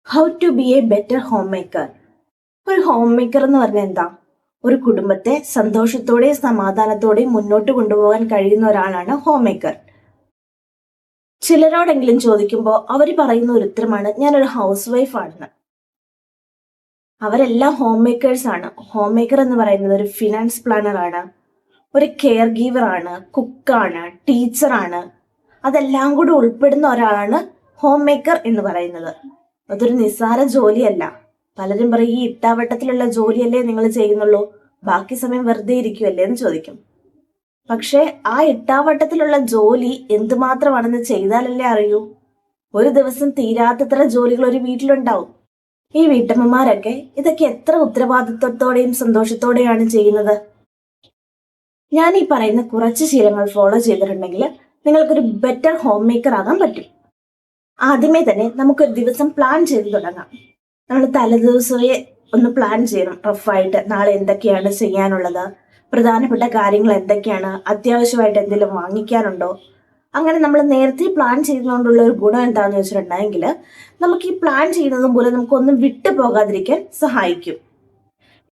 How to be a better home maker. ഒരു home maker എന്ന് പറഞ്ഞാൽ എന്താ? ഒരു കുടുംബത്തെ സന്തോഷത്തോടെയും സമാധാനത്തോടെയും മുന്നോട്ട് കൊണ്ടുപോകാൻ കഴിയുന്ന ഒരാളാണ് ഹോം മേക്കർ. ചിലരോടെങ്കിലും ചോദിക്കുമ്പോൾ അവർ പറയുന്ന ഒരു ഉത്തരമാണ് ഞാനൊരു ഹൗസ് വൈഫ് ആണെന്ന്. അവരെല്ലാം ഹോം മേക്കേഴ്സ് ആണ്. ഹോം മേക്കർ എന്ന് പറയുന്നത് ഒരു ഫിനാൻസ് പ്ലാനർ ആണ്, ഒരു കെയർ ഗീവർ ആണ്, കുക്കാണ്, ടീച്ചറാണ്. അതെല്ലാം കൂടി ഉൾപ്പെടുന്ന ഒരാളാണ് ഹോം മേക്കർ എന്ന് പറയുന്നത്. അതൊരു നിസ്സാര ജോലിയല്ല. പലരും പറയും ഈ ഇട്ടാവട്ടത്തിലുള്ള ജോലിയല്ലേ നിങ്ങൾ ചെയ്യുന്നുള്ളൂ, ബാക്കി സമയം വെറുതെ ഇരിക്കുമല്ലേ എന്ന് ചോദിക്കും. പക്ഷെ ആ ഇട്ടാവട്ടത്തിലുള്ള ജോലി എന്തുമാത്രമാണെന്ന് ചെയ്താലല്ലേ അറിയൂ. ഒരു ദിവസം തീരാത്തത്ര ജോലികൾ ഒരു വീട്ടിലുണ്ടാവും. ഈ വീട്ടമ്മമാരൊക്കെ ഇതൊക്കെ എത്ര ഉത്തരവാദിത്വത്തോടെയും സന്തോഷത്തോടെയാണ് ചെയ്യുന്നത്. ഞാൻ ഈ പറയുന്ന കുറച്ച് ശീലങ്ങൾ ഫോളോ ചെയ്തിട്ടുണ്ടെങ്കിൽ നിങ്ങൾക്കൊരു ബെറ്റർ ഹോം മേക്കർ ആകാൻ പറ്റും. ആദ്യമേ തന്നെ നമുക്കൊരു ദിവസം പ്ലാൻ ചെയ്ത് തുടങ്ങാം. നമ്മൾ തലേദിവസമേ ഒന്ന് പ്ലാൻ ചെയ്യണം റഫായിട്ട്. നാളെ എന്തൊക്കെയാണ് ചെയ്യാനുള്ളത്, പ്രധാനപ്പെട്ട കാര്യങ്ങൾ എന്തൊക്കെയാണ്, അത്യാവശ്യമായിട്ട് എന്തെങ്കിലും വാങ്ങിക്കാനുണ്ടോ. അങ്ങനെ നമ്മൾ നേരത്തെ പ്ലാൻ ചെയ്യുന്നതുകൊണ്ടുള്ള ഒരു ഗുണം എന്താണെന്ന് വെച്ചിട്ടുണ്ടെങ്കിൽ നമുക്ക് ഈ പ്ലാൻ ചെയ്യുന്നത് മൂലം നമുക്കൊന്നും വിട്ടു പോകാതിരിക്കാൻ സഹായിക്കും.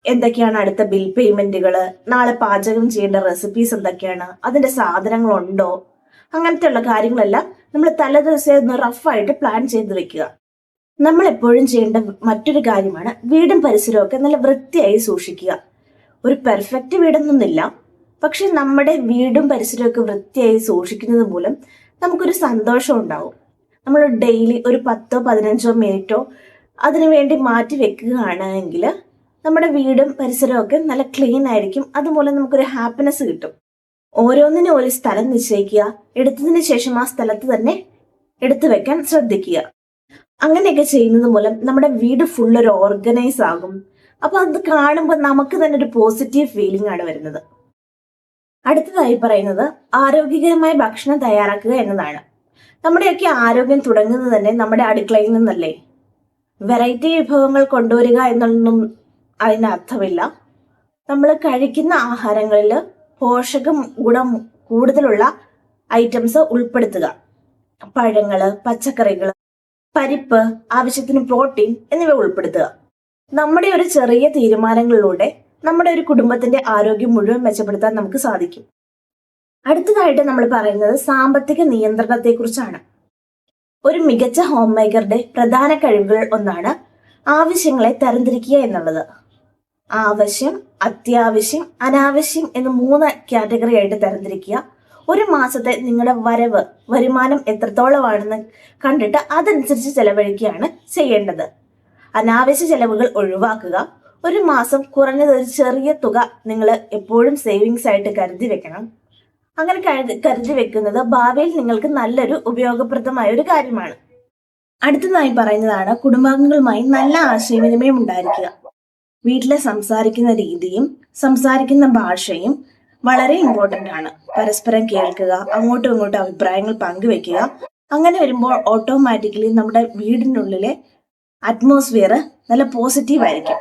എന്തൊക്കെയാണ് അടുത്ത ബിൽ പേയ്മെന്റുകൾ, നാളെ പാചകം ചെയ്യേണ്ട റെസിപ്പീസ് എന്തൊക്കെയാണ്, അതിന്റെ സാധനങ്ങളുണ്ടോ, അങ്ങനത്തെ ഉള്ള കാര്യങ്ങളെല്ലാം നമ്മൾ തലേദിവസം ഒന്ന് റഫായിട്ട് പ്ലാൻ ചെയ്ത് വെക്കുക. നമ്മൾ എപ്പോഴും ചെയ്യേണ്ട മറ്റൊരു കാര്യമാണ് വീടും പരിസരവും ഒക്കെ നല്ല വൃത്തിയായി സൂക്ഷിക്കുക. ഒരു പെർഫെക്റ്റ് വീടൊന്നുമില്ല, പക്ഷെ നമ്മുടെ വീടും പരിസരവും ഒക്കെ വൃത്തിയായി സൂക്ഷിക്കുന്നത് മൂലം നമുക്കൊരു സന്തോഷം ഉണ്ടാവും. നമ്മൾ ഡെയിലി ഒരു 10-15 മിനിറ്റോ അതിനു വേണ്ടി മാറ്റി വെക്കുകയാണെങ്കിൽ നമ്മുടെ വീടും പരിസരവും ഒക്കെ നല്ല ക്ലീൻ ആയിരിക്കും. അതുമൂലം നമുക്കൊരു ഹാപ്പിനെസ് കിട്ടും. ഓരോന്നിനും ഒരു സ്ഥലം നിശ്ചയിക്കുക, എടുത്തതിന് ശേഷം ആ സ്ഥലത്ത് തന്നെ എടുത്തു വെക്കാൻ ശ്രദ്ധിക്കുക. അങ്ങനെയൊക്കെ ചെയ്യുന്നത് മൂലം നമ്മുടെ വീട് ഫുൾ ഒരു ഓർഗനൈസ് ആകും. അപ്പൊ അത് കാണുമ്പോൾ നമുക്ക് തന്നെ ഒരു പോസിറ്റീവ് ഫീലിംഗ് ആണ് വരുന്നത്. അടുത്തതായി പറയുന്നത് ആരോഗ്യകരമായ ഭക്ഷണം തയ്യാറാക്കുക എന്നതാണ്. നമ്മുടെയൊക്കെ ആരോഗ്യം തുടങ്ങുന്നത് തന്നെ നമ്മുടെ അടുക്കളയിൽ നിന്നല്ലേ. വെറൈറ്റി വിഭവങ്ങൾ കൊണ്ടുവരിക എന്നൊന്നും അതിനർത്ഥമില്ല. നമ്മൾ കഴിക്കുന്ന ആഹാരങ്ങളിൽ പോഷക ഗുണം കൂടുതലുള്ള ഐറ്റംസ് ഉൾപ്പെടുത്തുക. പഴങ്ങള്, പച്ചക്കറികൾ, പരിപ്പ്, ആവശ്യത്തിന് പ്രോട്ടീൻ എന്നിവ ഉൾപ്പെടുത്തുക. നമ്മുടെ ഒരു ചെറിയ തീരുമാനങ്ങളിലൂടെ നമ്മുടെ ഒരു കുടുംബത്തിന്റെ ആരോഗ്യം മുഴുവൻ മെച്ചപ്പെടുത്താൻ നമുക്ക് സാധിക്കും. അടുത്തതായിട്ട് നമ്മൾ പറയുന്നത് സാമ്പത്തിക നിയന്ത്രണത്തെ കുറിച്ചാണ്. ഒരു മികച്ച ഹോം മേക്കറുടെ പ്രധാന കഴിവുകൾ ഒന്നാണ് ആവശ്യങ്ങളെ തരംതിരിക്കുക എന്നുള്ളത്. ആവശ്യം, അത്യാവശ്യം, അനാവശ്യം എന്ന് 3 കാറ്റഗറി ആയിട്ട് തരംതിരിക്കുക. ഒരു മാസത്തെ നിങ്ങളുടെ വരുമാനം എത്രത്തോളമാണെന്ന് കണ്ടിട്ട് അതനുസരിച്ച് ചെലവഴിക്കുകയാണ് ചെയ്യേണ്ടത്. അനാവശ്യ ചെലവുകൾ ഒഴിവാക്കുക. ഒരു മാസം കുറഞ്ഞത് ഒരു ചെറിയ തുക നിങ്ങൾ എപ്പോഴും സേവിങ്സ് ആയിട്ട് കരുതി വെക്കണം. അങ്ങനെ കരുതി വെക്കുന്നത് ഭാവിയിൽ നിങ്ങൾക്ക് നല്ലൊരു ഉപയോഗപ്രദമായ ഒരു കാര്യമാണ്. അടുത്തതായി പറയുന്നതാണ് കുടുംബാംഗങ്ങളുമായി നല്ല ആശയവിനിമയം ഉണ്ടായിരിക്കുക. വീട്ടിലെ സംസാരിക്കുന്ന രീതിയും സംസാരിക്കുന്ന ഭാഷയും വളരെ ഇമ്പോർട്ടൻ്റ് ആണ്. പരസ്പരം കേൾക്കുക, അങ്ങോട്ടും ഇങ്ങോട്ടും അഭിപ്രായങ്ങൾ പങ്കുവെക്കുക. അങ്ങനെ വരുമ്പോൾ ഓട്ടോമാറ്റിക്കലി നമ്മുടെ വീടിനുള്ളിലെ അറ്റ്മോസ്ഫിയർ നല്ല പോസിറ്റീവ് ആയിരിക്കും.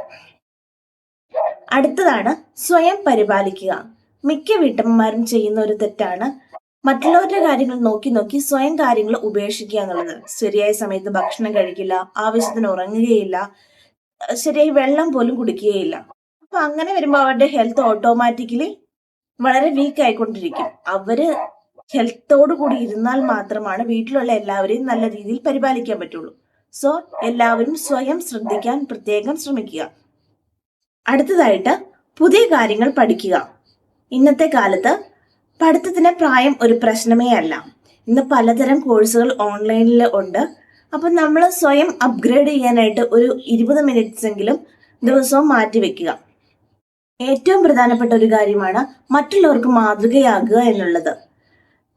അടുത്തതാണ് സ്വയം പരിപാലിക്കുക. മിക്ക വീട്ടമ്മമാരും ചെയ്യുന്ന ഒരു തെറ്റാണ് മറ്റുള്ളവരുടെ കാര്യങ്ങൾ നോക്കി നോക്കി സ്വയം കാര്യങ്ങൾ ഉപേക്ഷിക്കുക എന്നുള്ളത്. ശരിയായ സമയത്ത് ഭക്ഷണം കഴിക്കില്ല, ആവശ്യത്തിന് ഉറങ്ങുകയില്ല, ശരിയായി വെള്ളം പോലും കുടിക്കുകയില്ല. അപ്പൊ അങ്ങനെ വരുമ്പോൾ അവരുടെ ഹെൽത്ത് ഓട്ടോമാറ്റിക്കലി വളരെ വീക്ക് ആയിക്കൊണ്ടിരിക്കും. അവര് ഹെൽത്തോടു കൂടി ഇരുന്നാൽ മാത്രമാണ് വീട്ടിലുള്ള എല്ലാവരെയും നല്ല രീതിയിൽ പരിപാലിക്കാൻ പറ്റുള്ളൂ. സോ എല്ലാവരും സ്വയം ശ്രദ്ധിക്കാൻ പ്രത്യേകം ശ്രമിക്കുക. അടുത്തതായിട്ട് പുതിയ കാര്യങ്ങൾ പഠിക്കുക. ഇന്നത്തെ കാലത്ത് പഠിത്തത്തിന് പ്രായം ഒരു പ്രശ്നമേ അല്ല. ഇന്ന് പലതരം കോഴ്സുകൾ ഓൺലൈനിൽ ഉണ്ട്. അപ്പം നമ്മൾ സ്വയം അപ്ഗ്രേഡ് ചെയ്യാനായിട്ട് ഒരു 20 മിനിറ്റ്സ് എങ്കിലും ദിവസവും മാറ്റി വെക്കുക. ഏറ്റവും പ്രധാനപ്പെട്ട ഒരു കാര്യമാണ് മറ്റുള്ളവർക്ക് മാതൃകയാകുക എന്നുള്ളത്.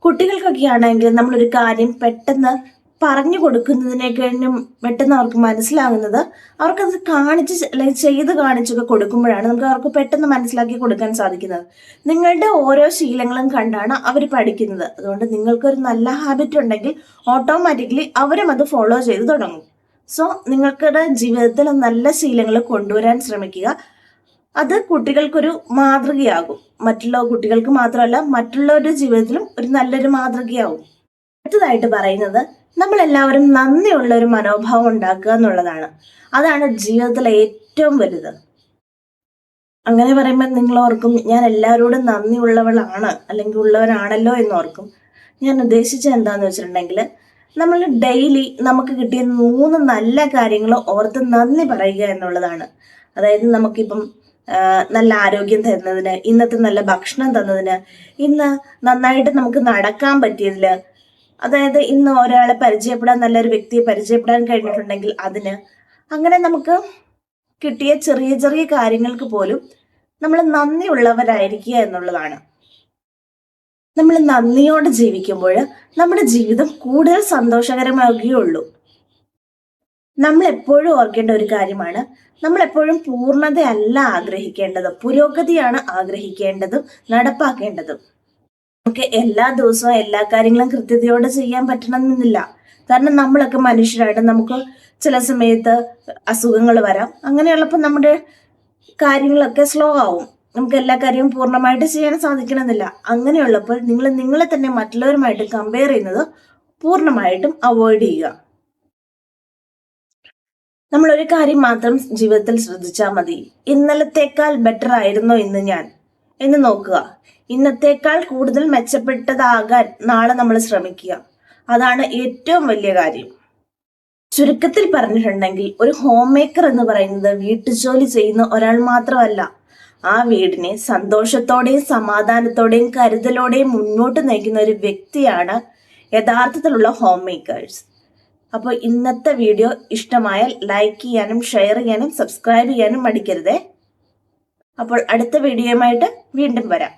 കുട്ടികൾക്കൊക്കെ ആണെങ്കിൽ നമ്മളൊരു കാര്യം പെട്ടെന്ന് പറഞ്ഞു കൊടുക്കുന്നതിനേക്കാളും പെട്ടെന്ന് അവർക്ക് മനസ്സിലാകുന്നത് അവർക്കത് കാണിച്ച് അല്ലെങ്കിൽ ചെയ്ത് കാണിച്ചൊക്കെ കൊടുക്കുമ്പോഴാണ് നമുക്ക് അവർക്ക് പെട്ടെന്ന് മനസ്സിലാക്കി കൊടുക്കാൻ സാധിക്കുന്നത്. നിങ്ങളുടെ ഓരോ ശീലങ്ങളും കണ്ടാണ് അവർ പഠിക്കുന്നത്. അതുകൊണ്ട് നിങ്ങൾക്കൊരു നല്ല ഹാബിറ്റ് ഉണ്ടെങ്കിൽ ഓട്ടോമാറ്റിക്കലി അവരും അത് ഫോളോ ചെയ്ത് തുടങ്ങും. സോ നിങ്ങൾക്കുടെ ജീവിതത്തിൽ നല്ല ശീലങ്ങൾ കൊണ്ടുവരാൻ ശ്രമിക്കുക. അത് കുട്ടികൾക്കൊരു മാതൃകയാകും. കുട്ടികൾക്ക് മാത്രമല്ല മറ്റുള്ളവരുടെ ജീവിതത്തിലും ഒരു നല്ലൊരു മാതൃകയാകും. അടുത്തതായിട്ട് പറയുന്നത് നമ്മളെല്ലാവരും നന്ദിയുള്ള ഒരു മനോഭാവം ഉണ്ടാക്കുക എന്നുള്ളതാണ്. അതാണ് ജീവിതത്തിലെ ഏറ്റവും വലുത്. അങ്ങനെ പറയുമ്പോൾ നിങ്ങൾ ഓർക്കും ഞാൻ എല്ലാവരോടും നന്ദി ഉള്ളവളാണ് അല്ലെങ്കിൽ ഉള്ളവരാണല്ലോ എന്ന് ഓർക്കും. ഞാൻ ഉദ്ദേശിച്ചത് എന്താന്ന് വെച്ചിട്ടുണ്ടെങ്കിൽ, നമ്മൾ ഡെയിലി നമുക്ക് കിട്ടിയ 3 നല്ല കാര്യങ്ങൾ ഓർത്ത് നന്ദി പറയുക എന്നുള്ളതാണ്. അതായത് നമുക്കിപ്പം നല്ല ആരോഗ്യം തരുന്നതിന്, ഇന്നത്തെ നല്ല ഭക്ഷണം തന്നതിന്, ഇന്ന് നന്നായിട്ട് നമുക്ക് നടക്കാൻ പറ്റിയതില്, അതായത് ഇന്ന് ഒരാളെ പരിചയപ്പെടാൻ, നല്ലൊരു വ്യക്തിയെ പരിചയപ്പെടാൻ കഴിഞ്ഞിട്ടുണ്ടെങ്കിൽ അതിന്, അങ്ങനെ നമുക്ക് കിട്ടിയ ചെറിയ ചെറിയ കാര്യങ്ങൾക്ക് പോലും നമ്മൾ നന്ദിയുള്ളവരായിരിക്കുക എന്നുള്ളതാണ്. നമ്മൾ നന്ദിയോടെ ജീവിക്കുമ്പോൾ നമ്മുടെ ജീവിതം കൂടുതൽ സന്തോഷകരമാവുകയുള്ളൂ. നമ്മൾ എപ്പോഴും ഓർക്കേണ്ട ഒരു കാര്യമാണ്, നമ്മൾ എപ്പോഴും പൂർണ്ണതയല്ല ആഗ്രഹിക്കേണ്ടത്, പുരോഗതിയാണ് ആഗ്രഹിക്കേണ്ടതും നടപ്പാക്കേണ്ടതും. നമുക്ക് എല്ലാ ദിവസവും എല്ലാ കാര്യങ്ങളും കൃത്യതയോടെ ചെയ്യാൻ പറ്റണമെന്നില്ല. കാരണം നമ്മളൊക്കെ മനുഷ്യരായിട്ട് നമുക്ക് ചില സമയത്ത് അസുഖങ്ങൾ വരാം. അങ്ങനെയുള്ളപ്പോൾ നമ്മുടെ കാര്യങ്ങളൊക്കെ സ്ലോ ആവും. നമുക്ക് എല്ലാ കാര്യവും പൂർണ്ണമായിട്ട് ചെയ്യാൻ സാധിക്കണമെന്നില്ല. അങ്ങനെയുള്ളപ്പോൾ നിങ്ങൾ നിങ്ങളെ തന്നെ മറ്റുള്ളവരുമായിട്ട് കമ്പയർ ചെയ്യുന്നത് പൂർണ്ണമായിട്ടും അവോയ്ഡ് ചെയ്യുക. നമ്മൾ ഒരു കാര്യം മാത്രം ജീവിതത്തിൽ ശ്രദ്ധിച്ചാൽ മതി. ഇന്നലത്തേക്കാൾ ബെറ്റർ ആയിരുന്നോ ഇന്ന് ഞാൻ എന്ന് നോക്കുക. ഇന്നത്തേക്കാൾ കൂടുതൽ മെച്ചപ്പെട്ടതാകാൻ നാളെ നമ്മൾ ശ്രമിക്കുക. അതാണ് ഏറ്റവും വലിയ കാര്യം. ചുരുക്കത്തിൽ പറഞ്ഞിട്ടുണ്ടെങ്കിൽ, ഒരു ഹോം മേക്കർ എന്ന് പറയുന്നത് വീട്ടുജോലി ചെയ്യുന്ന ഒരാൾ മാത്രമല്ല, ആ വീടിനെ സന്തോഷത്തോടെയും സമാധാനത്തോടെയും കരുതലോടെയും മുന്നോട്ട് നയിക്കുന്ന ഒരു വ്യക്തിയാണ് യഥാർത്ഥത്തിലുള്ള ഹോം മേക്കേഴ്സ്. അപ്പോൾ ഇന്നത്തെ വീഡിയോ ഇഷ്ടമായാൽ ലൈക്ക് ചെയ്യാനും ഷെയർ ചെയ്യാനും സബ്സ്ക്രൈബ് ചെയ്യാനും മടിക്കരുതേ. അപ്പോൾ അടുത്ത വീഡിയോയുമായിട്ട് വീണ്ടും വരാം.